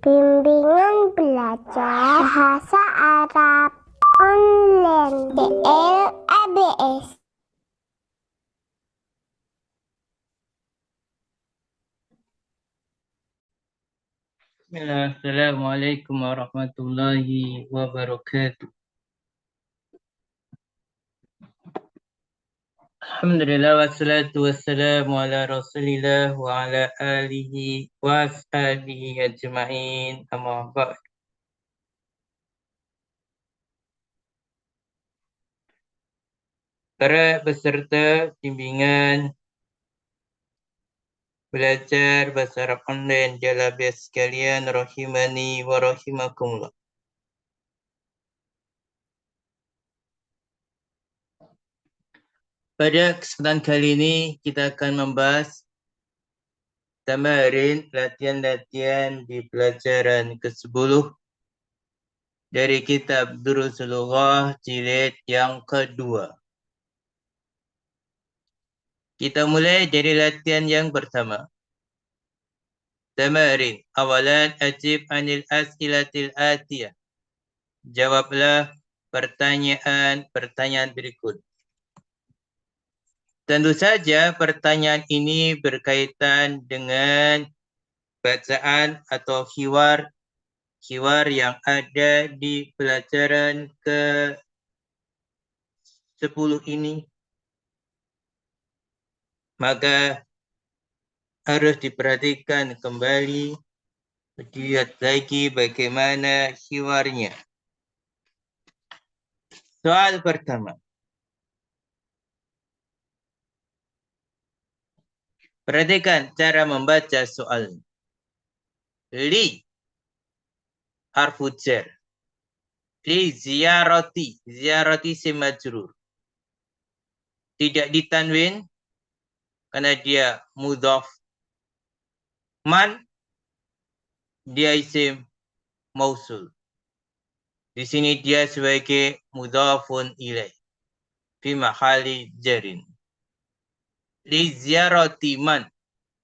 Bimbingan belajar bahasa Arab online DLABS. Assalamualaikum warahmatullahi wabarakatuh. Alhamdulillah wassalatu wassalamu ala rasulillah wa ala alihi wa ashabihi ajma'in, amma ba'd. Para peserta bimbingan belajar bahasa Arab online JLABS sekalian, rahimani wa rahimakumullah. Pada kesempatan kali ini kita akan membahas tamarin latihan-latihan di pelajaran ke-10 dari kitab Durusul Lughah jilid yang kedua. Kita mulai dari latihan yang pertama. Tamarin. Awalan ajib anil as'ilatil atiyah. Jawablah pertanyaan berikut. Tentu saja pertanyaan ini berkaitan dengan bacaan atau hiwar yang ada di pelajaran ke-10 ini. Maka harus diperhatikan kembali, dilihat lagi bagaimana hiwarnya. Soal pertama. Perhatikan cara membaca soal. Li harfu jar. Li ziyarati. Ziyarati isim majrur. Tidak ditanwin karena dia mudhaf. Man dia isim mausul. Di sini dia sebagai mudhafun ilaih. Fi mahali jarin. Li ziyarati man.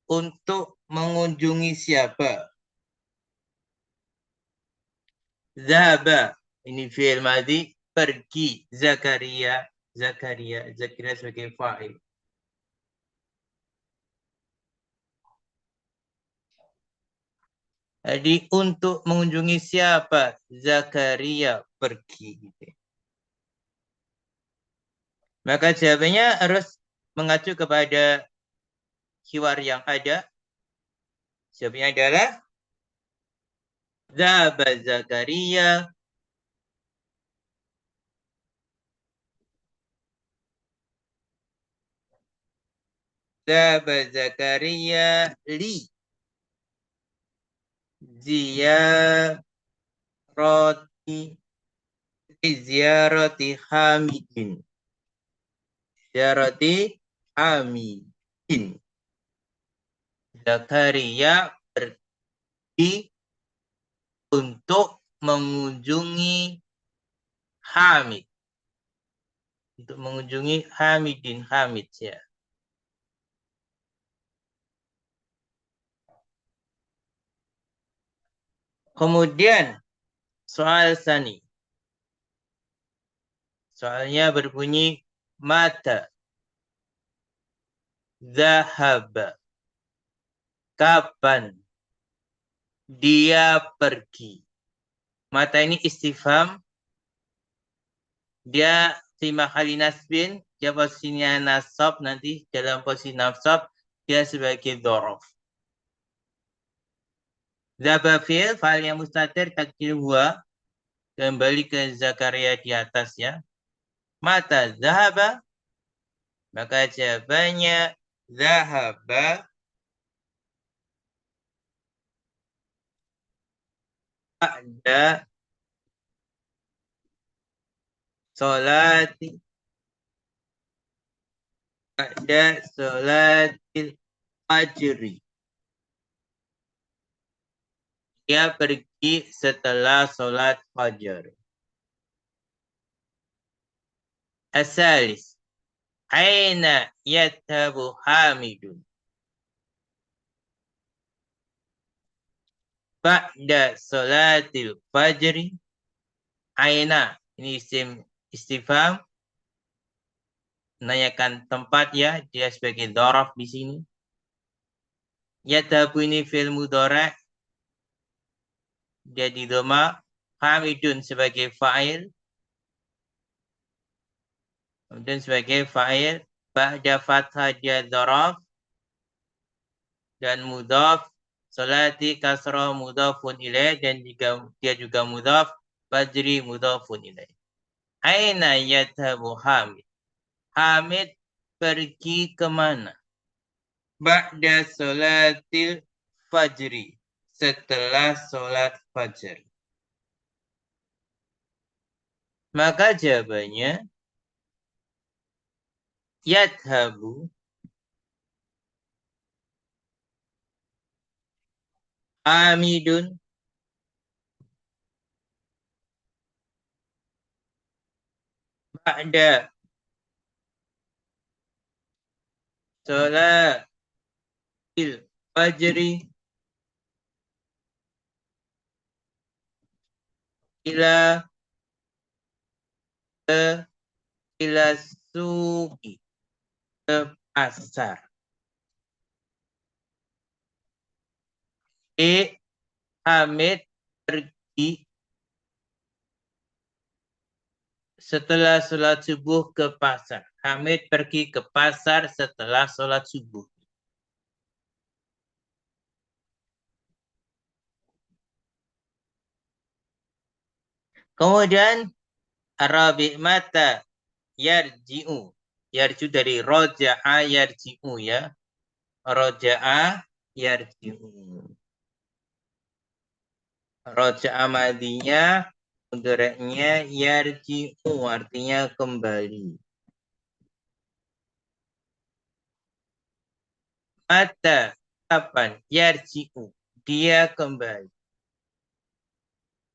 Untuk mengunjungi siapa? Zahaba. Ini fi'il madhi. Pergi. Zakaria. Zakaria sebagai fa'il. Jadi untuk mengunjungi siapa? Zakaria pergi. Maka jawabannya harus mengacu kepada hiwar yang ada. Jawabannya adalah Zahaba Zakaria Zahaba Zakaria li ziyarati Hamidin. Ziyarati Hamidin. Zakaria pergi untuk mengunjungi Hamid. Untuk mengunjungi Hamidin. Hamid ya. Kemudian soal sani. Soalnya berbunyi mata. Zahaba. Kapan dia pergi? Mata ini istifham. Dia fi mahali nasbin. Dia posisinya nasab. Nanti dalam posisi nasab dia sebagai dhorof. Zahaba fi'il, fa'il yang mustatir takdir huwa. Kembali ke Zakaria di atas ya. Mata zahaba. Maka jawabannya zahaba ba'da sholati ba'da sholatil fajri. Dia pergi setelah sholat fajar. Asalis. Aina yadhabu Hamidun. Ba'da salatil fajri. Aina. Ini isim istifham. Menanyakan tempat ya. Dia sebagai dhorof di sini. Yadhabu ini fi'il mudhari'. Dia di doma. Hamidun sebagai fa'il. Kemudian sebagai fa'il. Ba'da fathah dia dhorof. Dan mudhaf. Salati kasrah mudhafun ilaih. Dan dia juga mudhaf. Fajri mudhafun ilaih. Aina yadhabu Hamid. Hamid pergi kemana? Ba'da solatil fajri. Setelah solat fajar. Maka jawabannya yadhabu Hamidun ba'da solatil fajri ila ila suki ke pasar. Hamid pergi setelah sholat subuh ke pasar. Hamid pergi ke pasar setelah sholat subuh. Kemudian Arabi mata yarji'u. Yarju dari roja'a yarji'u ya. Roja'a yarji'u. Roja'a madinya mudhari'nya yarji'u artinya kembali. Mata kapan yarji'u dia kembali.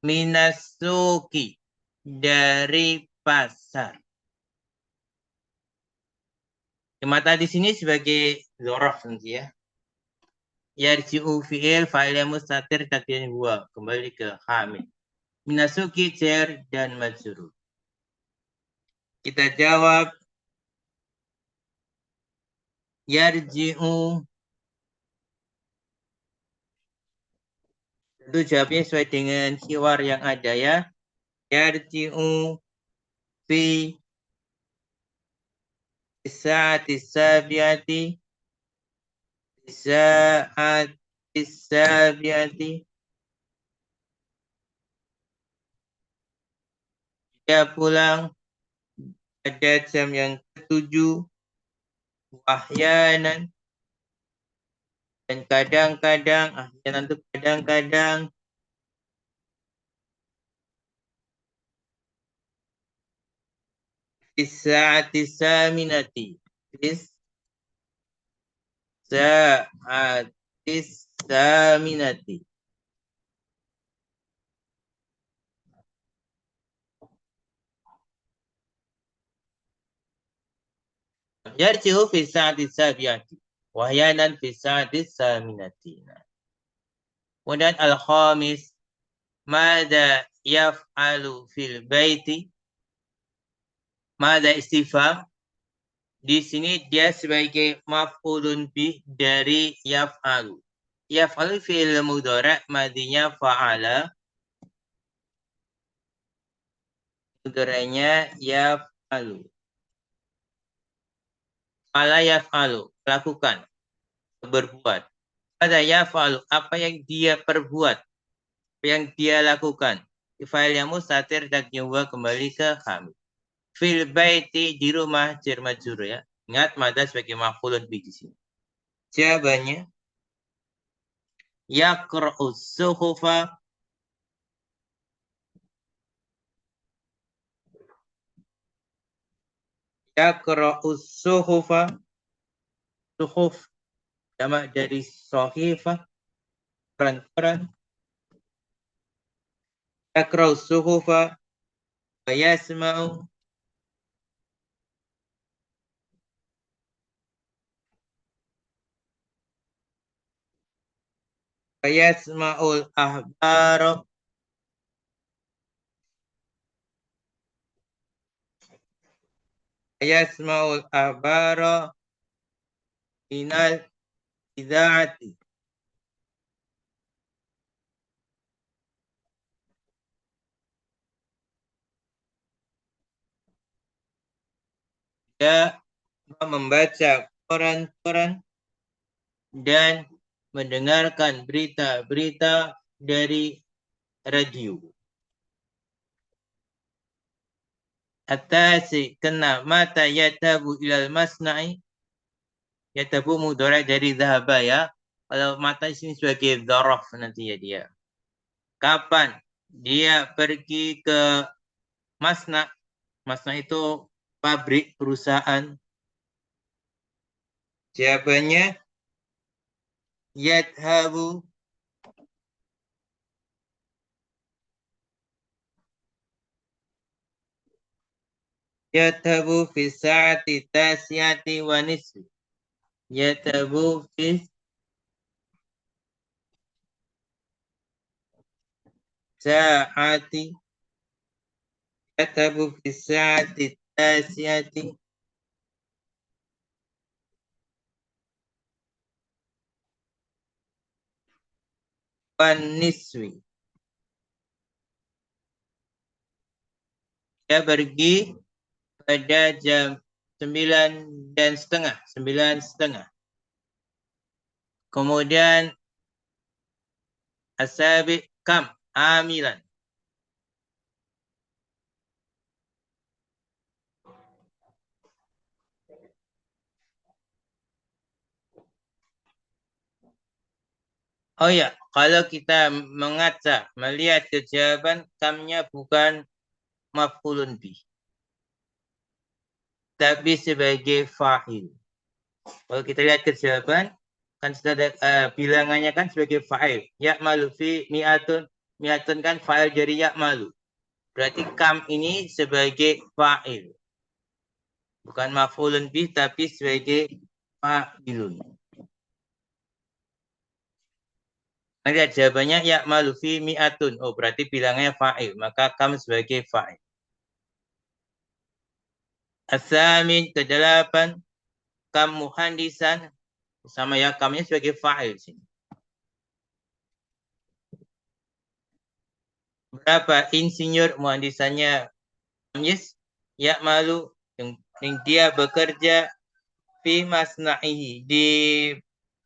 Minasuki dari pasar. Mata di sini sebagai dzaraf nanti ya. Yarji'u fi'il fa'il mustatir takdirnya huwa. Kembali ke Hamid. Minasuki jar dan majrur. Kita jawab yarji'u. Tentu jawabnya sesuai dengan hiwar yang ada ya. Yarji'u fi sa'ati sabiati. Sa'ati sabiati. Dia pulang pada jam yang ke-7. Wahyanan. Dan kadang-kadang, ahyanan itu kadang-kadang. Sa'ati saminati. Sa'ati saminati. Yarji'u fi sa'ati sabiati. Wahyanan fi sa'ati saminati. Kemudian al-khamis. Mada yaf'alu fil baiti. Mada istifham. Di sini dia sebagai maf'ulun bih dari yaf'alu. Yaf'alu fi'il mudhari' madinya fa'ala. Mudhari'nya yaf'alu. Fa'ala yaf'alu, lakukan, berbuat. Pada yaf'alu, apa yang dia perbuat, apa yang dia lakukan. Fa'il yang mustatir dan huwa kembali ke Hamid. Fil baiti di rumah jar majrur ya. Ingat mada sebagai maf'ulun bih di sini. Jawabannya yaqra'us suhufa. Yaqra'us suhufa. Suhuf jamak dari sahifah. Koran-koran. Yaqra'us suhufa wa yasma'u. Yasma'ul ahbaro. Yasma'ul ahbaro minal idza'ati. Dia membaca koran-koran dan mendengarkan berita-berita dari radio. Atasi kena mata yatabu ilal masna'i. Yatabu mudhari dari dhahaba ya. Kalau mata di sini sebagai dzaraf nanti ya dia. Kapan dia pergi ke masna'? Masna' itu pabrik perusahaan. Jawabannya yadhabu fi sa'ati tasiyati wa nisfi. Yadhabu fi sa'ati. Yadhabu fi sa'ati tasiyati wa nisfi. Dia pergi pada jam 9:30. 9:30. Kemudian asabi kam amilan. Oh ya, kalau kita mengaca, melihat ke jawaban, kamnya bukan maf'ulun bih, tapi sebagai fa'il. Kalau kita lihat ke jawaban, kan sudah ada bilangannya kan sebagai fa'il. Ya'malu fi mi'atun. Mi'atun kan fa'il dari ya'malu. Berarti kam ini sebagai fa'il. Bukan maf'ulun bih, tapi sebagai fa'ilun. Lihat jawabannya ya'malu fi mi'atun. Oh, berarti bilangnya fa'il. Maka kam sebagai fa'il. As-samin ke-8 kam muhandisan, sama ya, kamnya sebagai fa'il sini. Berapa insinyur muhandisannya? Yes, ya'malu yang dia bekerja fi masna'ihi, di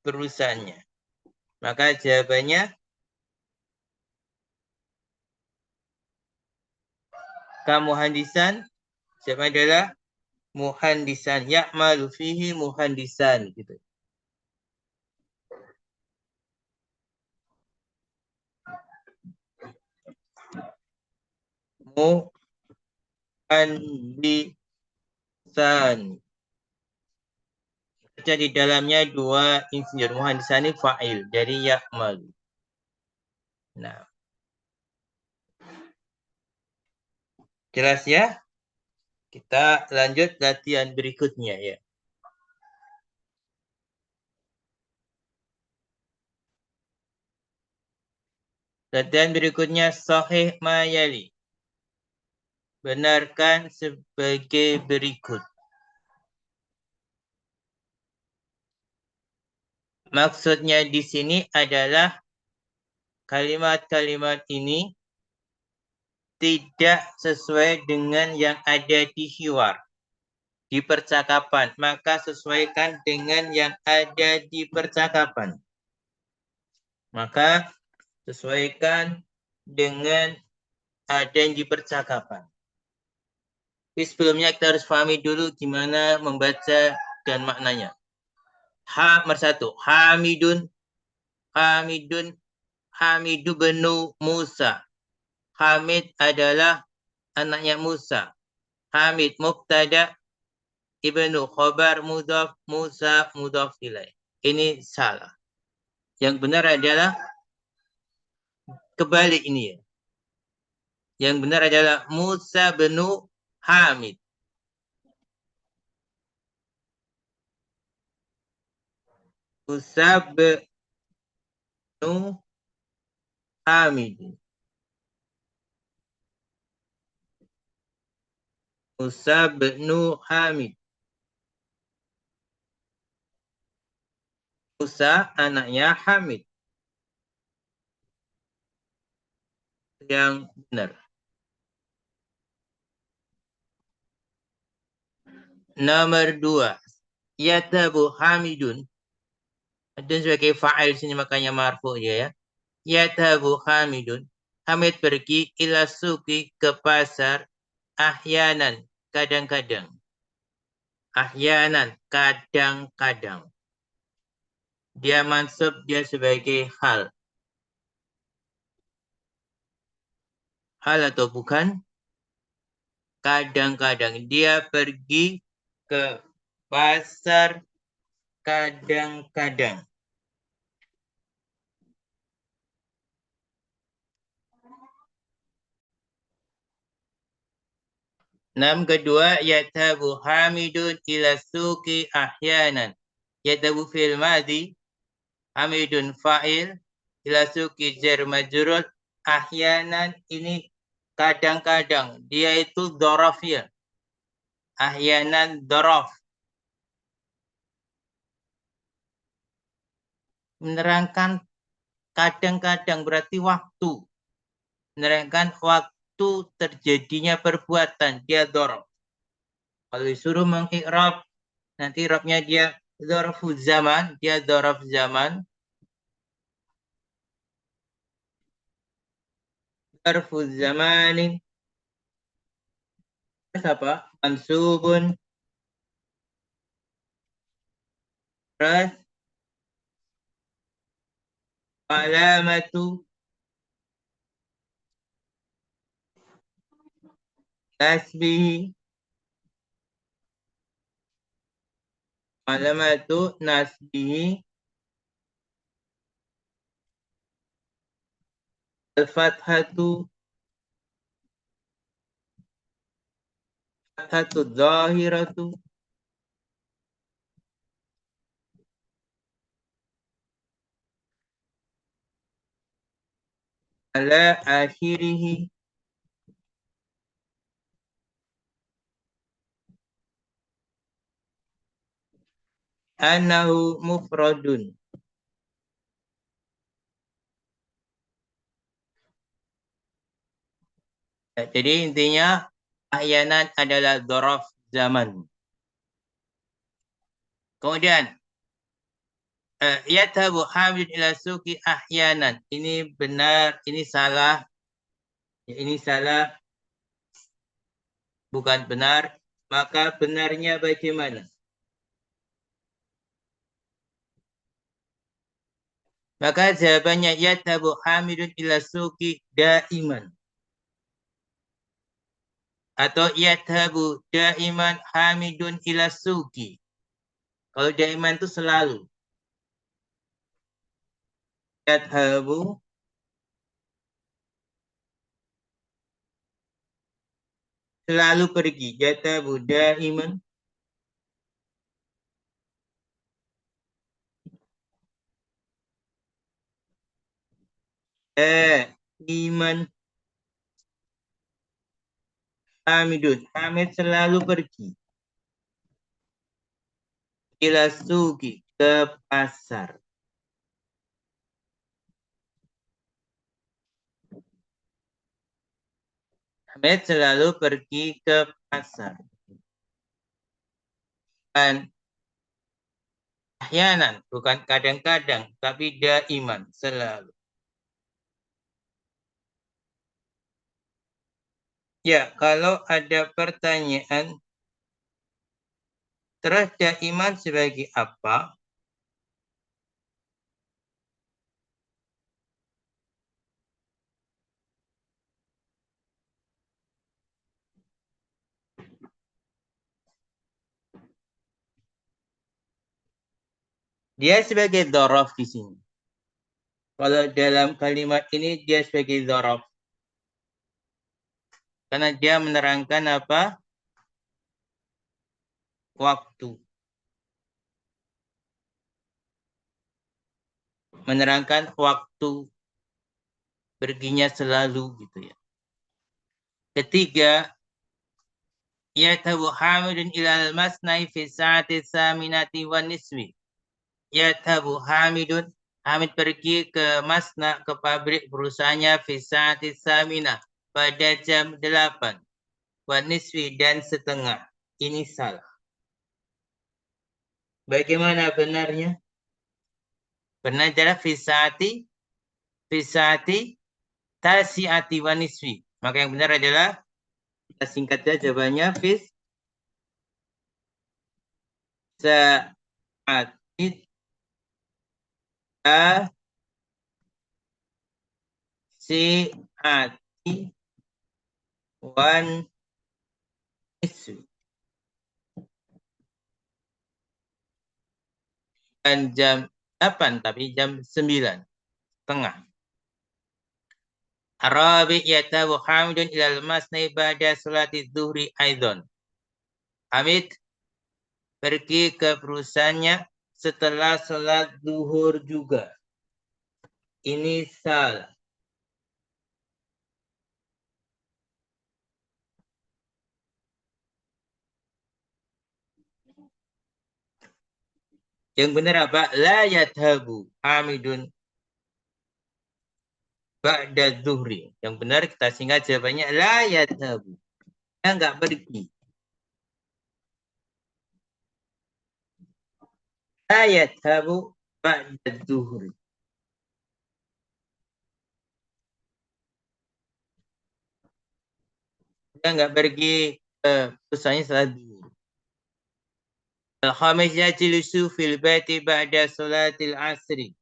perusahaannya. Maka jawabannya kam muhandisan, siapa adalah muhandisan, ya'malu fihi muhandisan gitu. Muhandisan. Baca di dalamnya dua insinyur. Muhandisan ini fa'il dari ya'malu. Nah, jelas ya? Kita lanjut latihan berikutnya ya. Latihan berikutnya sahih mayali. Benarkan sebagai berikut. Maksudnya di sini adalah kalimat-kalimat ini tidak sesuai dengan yang ada di hiwar, di percakapan. Maka sesuaikan dengan yang ada di percakapan. Maka sesuaikan dengan ada yang di percakapan. Tapi sebelumnya kita harus pahami dulu gimana membaca dan maknanya. Nomor 1. Hamidun. Hamidun. Hamidu benu Musa. Hamid adalah anaknya Musa. Hamid mubtada, ibnu khobar mudhaf, Musa mudhaf ilaih. Ini salah. Yang benar adalah kebalik ini ya. Yang benar adalah Musa benu Hamid. Musa benu Hamid. Musa bin Hamid. Musa anaknya Hamid. Yang benar. Nomor 2. Yadhabu Hamidun. Dan sebagai fa'il sini makanya marfu dia ya. Yadhabu Hamidun. Hamid pergi ila suki ke pasar ahyanan, kadang-kadang. Ahyanan, kadang-kadang. Dia mansub dia sebagai hal. Hal atau bukan? Kadang-kadang. Dia pergi ke pasar kadang-kadang. Nam kedua, yadhabu Hamidun ila suki ahyanan. Yadhabu fil madhi, Hamidun fa'il, ila suki jar majrur, ahyanan ini kadang-kadang. Dia itu dhorof ya. Ahyanan dhorof. Menerangkan kadang-kadang berarti waktu. Menerangkan waktu terjadinya perbuatan. Dia dhorof. Kalau disuruh mengikrab, nanti i'rabnya dia dzarfu zaman, dia dzaraf zaman. Dzarfu zamanin. Terus apa? Mansubun. Terus alamatu nasbihi. Alamatu nasbihi al-fathatu fathatu zahiratu ala akhirihi annahu mufradun. Jadi intinya ahyanan adalah dzaraf zaman. Kemudian yadhabu Hamid ila suki ahyanan. Ini benar, ini salah. Ini salah, bukan benar. Maka benarnya bagaimana? Maka jawabannya yadhabu Hamidun ila suki daiman. Atau yadhabu daiman Hamidun ila suki. Kalau daiman itu selalu. Yadhabu selalu pergi. Yadhabu daiman. Daiman Hamidun. Hamid selalu pergi. Ila suki, ke pasar. Hamid selalu pergi ke pasar. Dan ahyanan, bukan kadang-kadang, tapi daiman, selalu. Ya, kalau ada pertanyaan, terus daiman sebagai apa? Dia sebagai dzaraf di sini. Kalau dalam kalimat ini dia sebagai dzaraf. Karena dia menerangkan apa? Waktu. Menerangkan waktu perginya selalu gitu ya. Ketiga, yatabu hamidun ilal masnai fi sa'ati saminati wan niswi. Yatabu hamidun, Hamid pergi ke masna, ke pabrik perusahaannya fi sa'ati saminah pada jam 8 wan niswi dan setengah. Ini salah. Bagaimana benarnya? Benar adalah fi sa'ati tasi'ati wan niswi. Maka yang benar adalah kita singkat saja jawabannya fi sa'ati tasi'ati wan niswi. Dan jam 8 tapi jam 9 tengah. Arabi yatabu Hamidun ilal masnai ba'da salati zuhri aidon. Hamid pergi ke perusahaannya setelah salat zuhur juga. Ini salah. Yang benar apa? La yathabu Hamidun ba'da zuhri. Yang benar kita singkat jawabannya la yathabu. Dia enggak pergi. La yathabu ba'da zuhri. Dia enggak pergi ke perusahaannya setelah zuhur. Al-khamis yajlisu fil baiti ba'da salatil asri.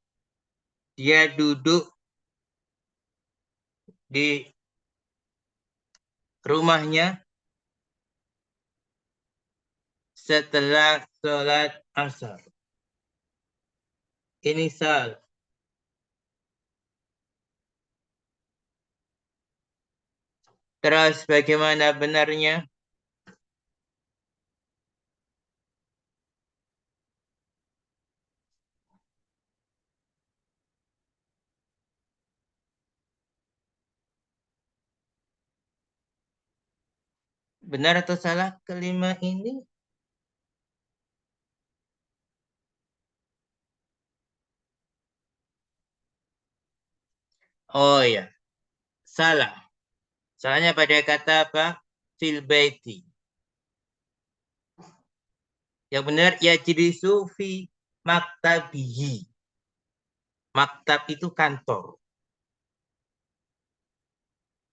Dia duduk di rumahnya setelah sholat asar. Ini salah. Terus bagaimana benarnya? Benar atau salah kelima ini? Oh ya, salah. Salahnya pada kata apa? Fil baiti. Yang benar yajlisu fi maktabihi. Maktab itu kantor.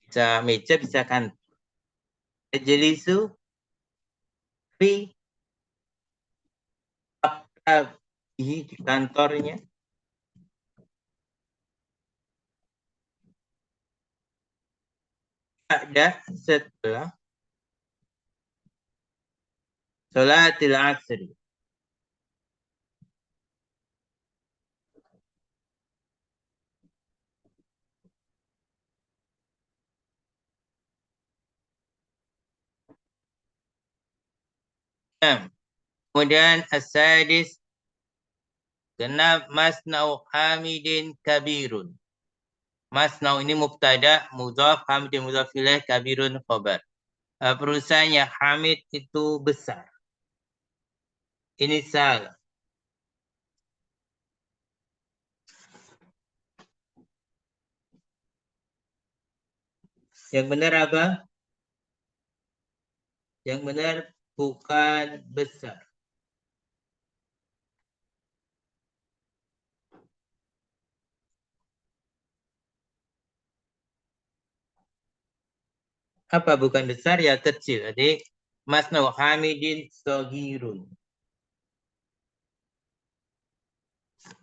Bisa meja, bisa kantor. Yajlisu fi maktabihi, di kantornya. Ada setelah sholatil asri. Kemudian as-sadis, genap masnau hamidin kabirun. Masnau ini mubtada, mudhaf, hamidin mudhaf ilaih, kabirun khabar. Perusahaannya Hamid itu besar. Ini salah. Yang benar apa? Yang benar bukan besar. Apa bukan besar? Ya kecil. Jadi masnau hamidin sogirun.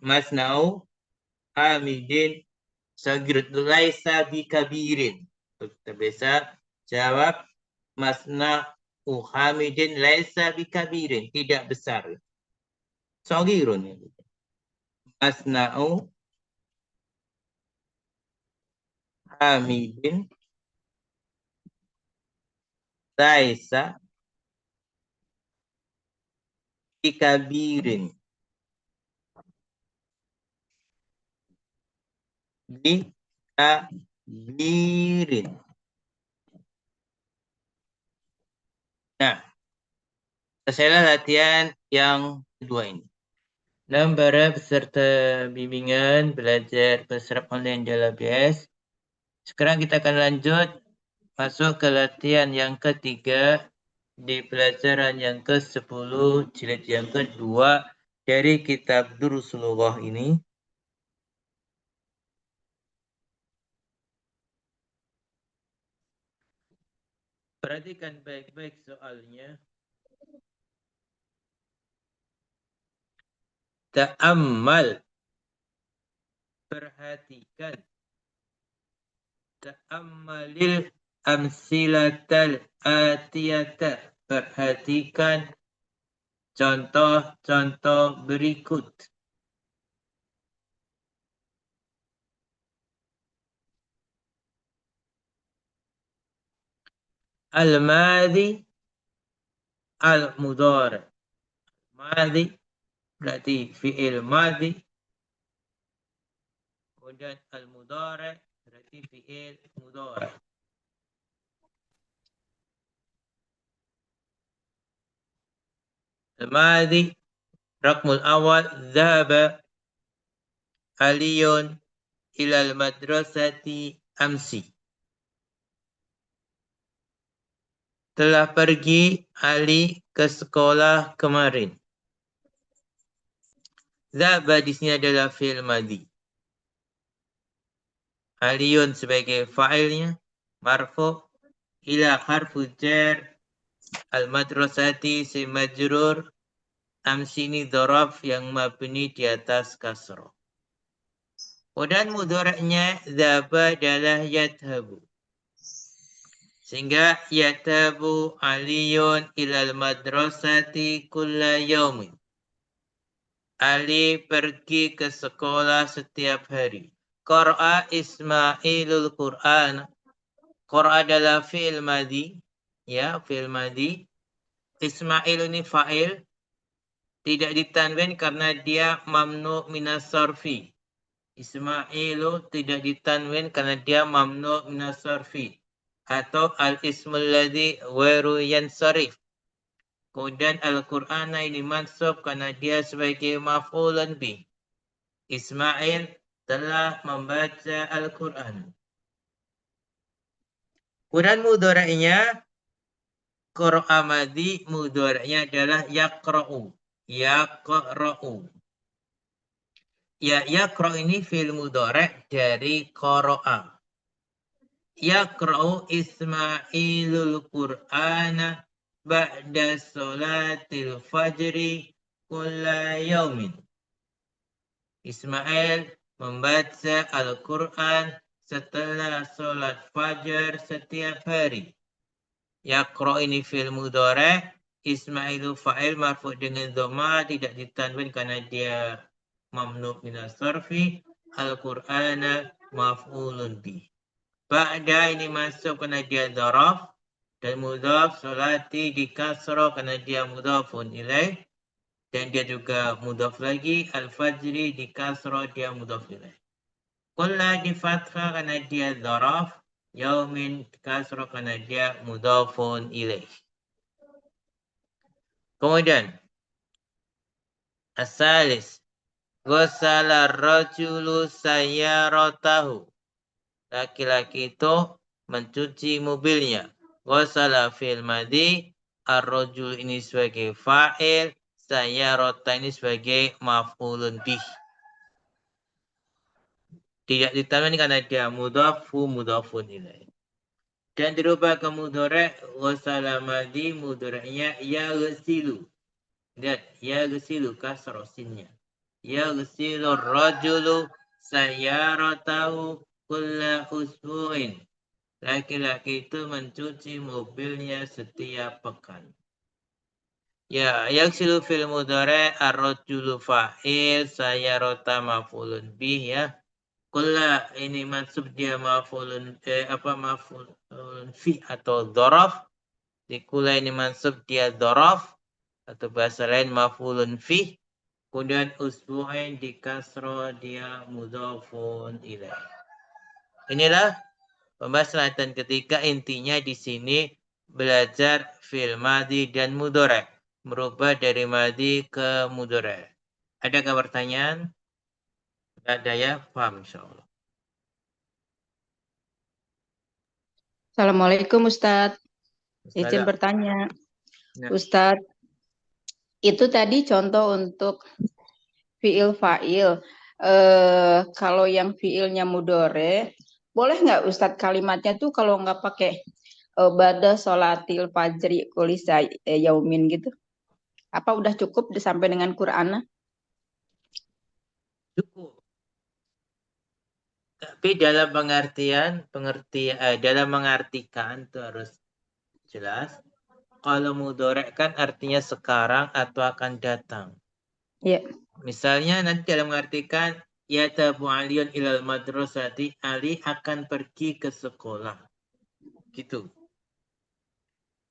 Masnau hamidin sogirun. Laisa bikabirin. Kita bisa jawab masna'u hamidin laisa bikabirin. Tidak besar. Sogirun. Masna'u hamidin laisa bikabirin. Bikabirin. birin. Nah, selesailah latihan yang kedua ini. Dan para peserta bimbingan belajar berserap online JLBS. Sekarang kita akan lanjut masuk ke latihan yang ketiga di pelajaran yang ke-10 jilid yang kedua dari kitab Durusul Lughah ini. Perhatikan baik-baik soalnya. Ta'ammal. Perhatikan. Ta'ammalil amsilatal atiyata. Perhatikan contoh-contoh berikut. Al-madhi, al-mudhari. Madhi berarti fi'il madhi. Kemudian al-mudhari berarti fi'il mudhari. Al-madhi raqmul awal dhahaba Aliyun ilal madrasati amsi. Telah pergi Ali ke sekolah kemarin. Dhahaba di sini adalah fi'il madhi. Aliyun sebagai fa'ilnya, marfu, ila harfu jar, al-madrasati si majrur, amsi ini dhoraf yang mabni di atas kasroh. Dan mudhari'nya dhahaba adalah yadhabu. Sehingga yadhabu Aliyun ilal madrasati kulla yaumin. Ali pergi ke sekolah setiap hari. Qara'a Ismailul Qur'an. Qara'a adalah fi'il madhi. Ya, fi'il madhi. Ismail ini fa'il. Tidak ditanwin karena dia mamnu minas sarfi. Ismailu tidak ditanwin karena dia mamnu minas sarfi. Atau al-ismul ladzi ghairu yansarif. Kemudian Al-Qur'an ini mansub karena dia sebagai maf'ulun bih. Ismail telah membaca Al-Qur'an. Kemudian mudhari'nya qara'a madhi, mudhari'nya adalah yaqra'u. Yaqra'u. Ya, yaqra' ini fi'il mudhari' dari qara'a. Yaqra'u Ismailul Qur'ana ba'da sholatil fajri kulla yaumin. Ismail membaca Al-Quran setelah sholat fajar setiap hari. Yaqra' ini fi'il mudhari', Ismailu fa'il marfu' dengan dhamma, tidak ditanwin karena dia mamnu' minas sarfi. Al-Qur'ana maf'ulun bih. Ba'da ini masuk karena dia dharaf. Dan mudhaf sholati di kasroh karena dia mudhafun ilaih. Dan dia juga mudhaf lagi. Al-fajri di kasroh dia mudhaf ilaih. Kulla di fathah karena dia dharaf. Yaumin di kasroh karena dia mudhafun ilaih. Kemudian as-salis ghasala rajulu sayyaratahu. Laki-laki itu mencuci mobilnya. Ghasala fi'il madhi, ar-rajul ini sebagai fa'il, sayyarata ini sebagai maf'ulun bih. Tidak ditanwin karena dia mudhafu mudhafun ilaih. Dan dirubah ke mudhari', ghasala madhi, mudhari'nya yaghsilu. Lihat, yaghsilu kasroh sinnya. Yaghsilu ar-rajulu sayyaratahu kulla usbu'in. Laki-laki itu mencuci mobilnya setiap pekan. Ya, yaghsilu fil mudhari' ar-rajulu fa'il, sayyarata maf'ulun bih ya. Kulla ini mansub dia maf'ulun maf'ulun fi atau dhoraf. Di kulla ini mansub dia dhoraf atau bahasa lain maf'ulun fi. Kemudian usbu'ain di kasroh dia mudhafun ilaih. Inilah Pemaslahatan ketiga intinya di sini belajar fi'il madhi dan mudhari'. Merubah dari madhi ke mudhari'. Adakah pertanyaan? Tidak ada ya? Paham insyaallah. Assalamualaikum Ustadz. Izin Salam. bertanya. Nah. Ustadz, itu tadi contoh untuk fi'il fa'il. Kalau yang fi'ilnya mudore, boleh nggak Ustadz kalimatnya tuh kalau nggak pakai bada sholatil fajri kulisa yaumin gitu? Apa udah cukup sampai dengan Qur'an? Cukup. Tapi dalam dalam mengartikan itu harus jelas. Kalau mudhari' kan artinya sekarang atau akan datang. Iya. Misalnya nanti dalam mengartikan yadhabu Aliyun ilal madrasati, Ali akan pergi ke sekolah. Gitu.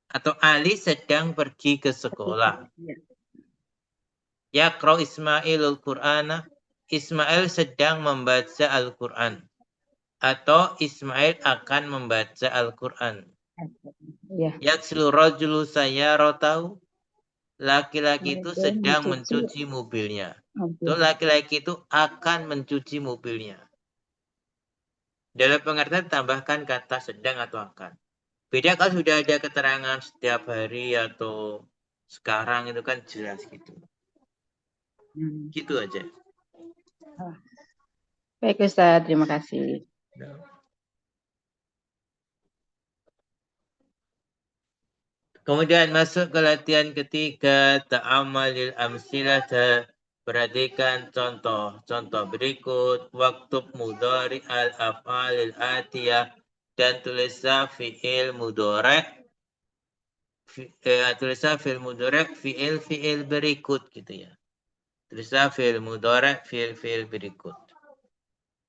Atau Ali sedang pergi ke sekolah. Yaqra Ismailul Qur'ana, Ismail sedang membaca Al-Quran. Atau Ismail akan membaca Al-Quran. Iya. Yaksilu rajulu sayyaratahu, laki-laki itu sedang mencuci mobilnya. Itu laki-laki itu akan mencuci mobilnya. Dalam pengertian tambahkan kata sedang atau akan. Beda kalau sudah ada keterangan setiap hari atau sekarang itu kan jelas gitu. Gitu aja. Baik Ustadz, terima kasih. Kemudian masuk ke latihan ketiga, ta'amalil amsilah, perhatikan contoh berikut, waktu mudhari al-af'alil atiyah, dan tulislah fi'il mudhari', fi'il berikut gitu ya. Tulislah fi'il mudhari', fi'il berikut.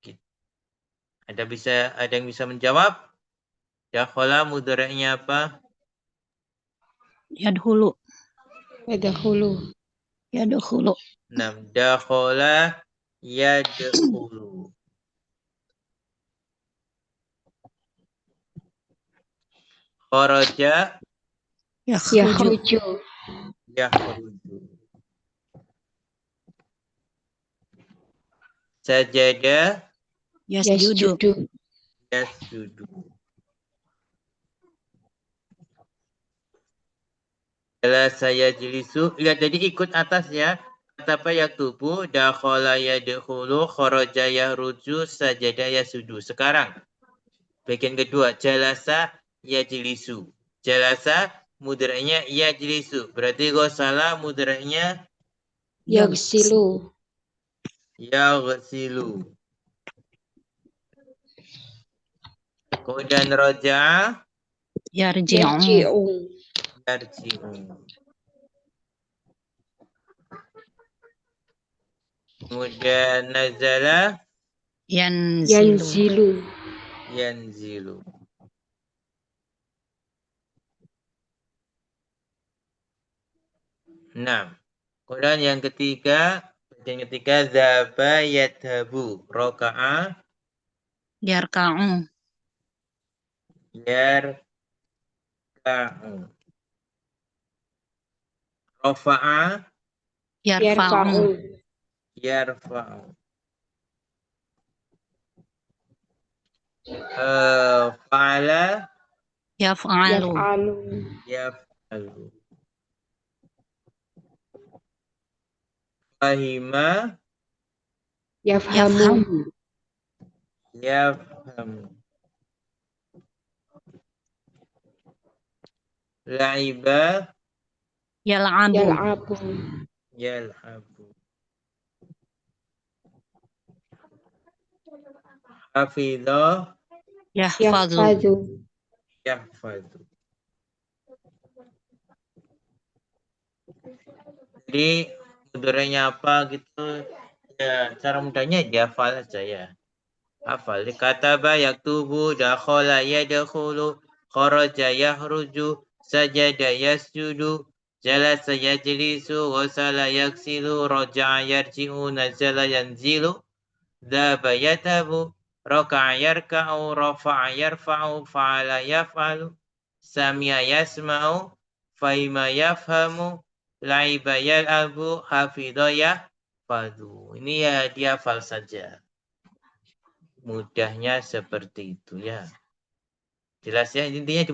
Gitu. Ada yang bisa menjawab? Dakhala mudhari'nya apa? Yadkhulu. Yadkhulu. Dakhala yadkhulu. Kharaja Yakhruju. yakhruju. Sajada Yasjudu. yasjudu. Jalasa yajlisu. Lihat tadi ikut atas ya. Kata apa yaktubu, dakhala yadkhulu, kharaja yakhruju, sajada yasjudu. Sekarang bagian kedua, jalasa yajlisu. Jalasa mudhari'nya yajlisu. Berarti ghasala mudhari'nya Yaghsilu. yaghsilu. Kemudian raja'a Yarji'u. yarji'u. Kemudian nazala Yanzilu. yanzilu. Nah, kemudian yang ketiga zaba yadhabu, roka'a Yarka'u. yarka'u, rofa'a Yarfa'u. yarfa'u, fa'ala Yaf'alu. yaf'alu, fahima Yafhamu. yafhamu, la'iba Yal'abu. yal'abu, hafidha Yahfadhu. yahfadhu. Jadi mudhari'nya apa gitu ya, cara mudahnya dihafal aja ya. Hafal. Kataba yaktubu, dakhala yadkhulu, kharaja yakhruju, sajada yasjudu, jalasa yajlisu, ghasala yaghsilu, raja'a yarji'u, nazala yanzilu, dhaba yadhabu, Raka'a yarka'u, rafa'a yarfa'u, fa'ala yaf'alu, sami'a yasma'u, fahima yafhamu, la'iba yal'abu, hafidha yahfadhu. Ini ya dihafal saja. Mudahnya seperti itu ya. Jelas ya, intinya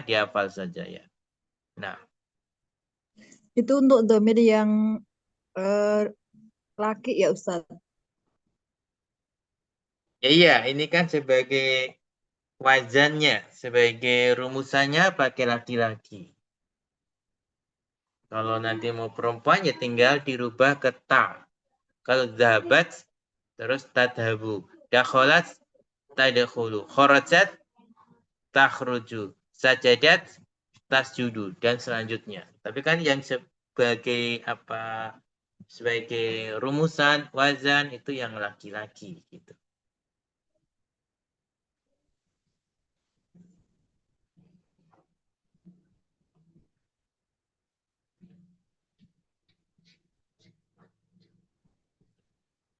dihafal saja ya. Nah, Itu untuk dhamir yang laki ya Ustaz. ya iya, ini kan sebagai wazannya, sebagai rumusannya pakai laki-laki. Kalau nanti mau perempuan ya tinggal dirubah ke ta. Kalau zahabat terus tadhabu. Dakholat tadkhulu. Kharajat takhruju. Sajadat tasjudu dan selanjutnya. Tapi kan yang sebagai sebagai rumusan wazan itu yang laki-laki gitu.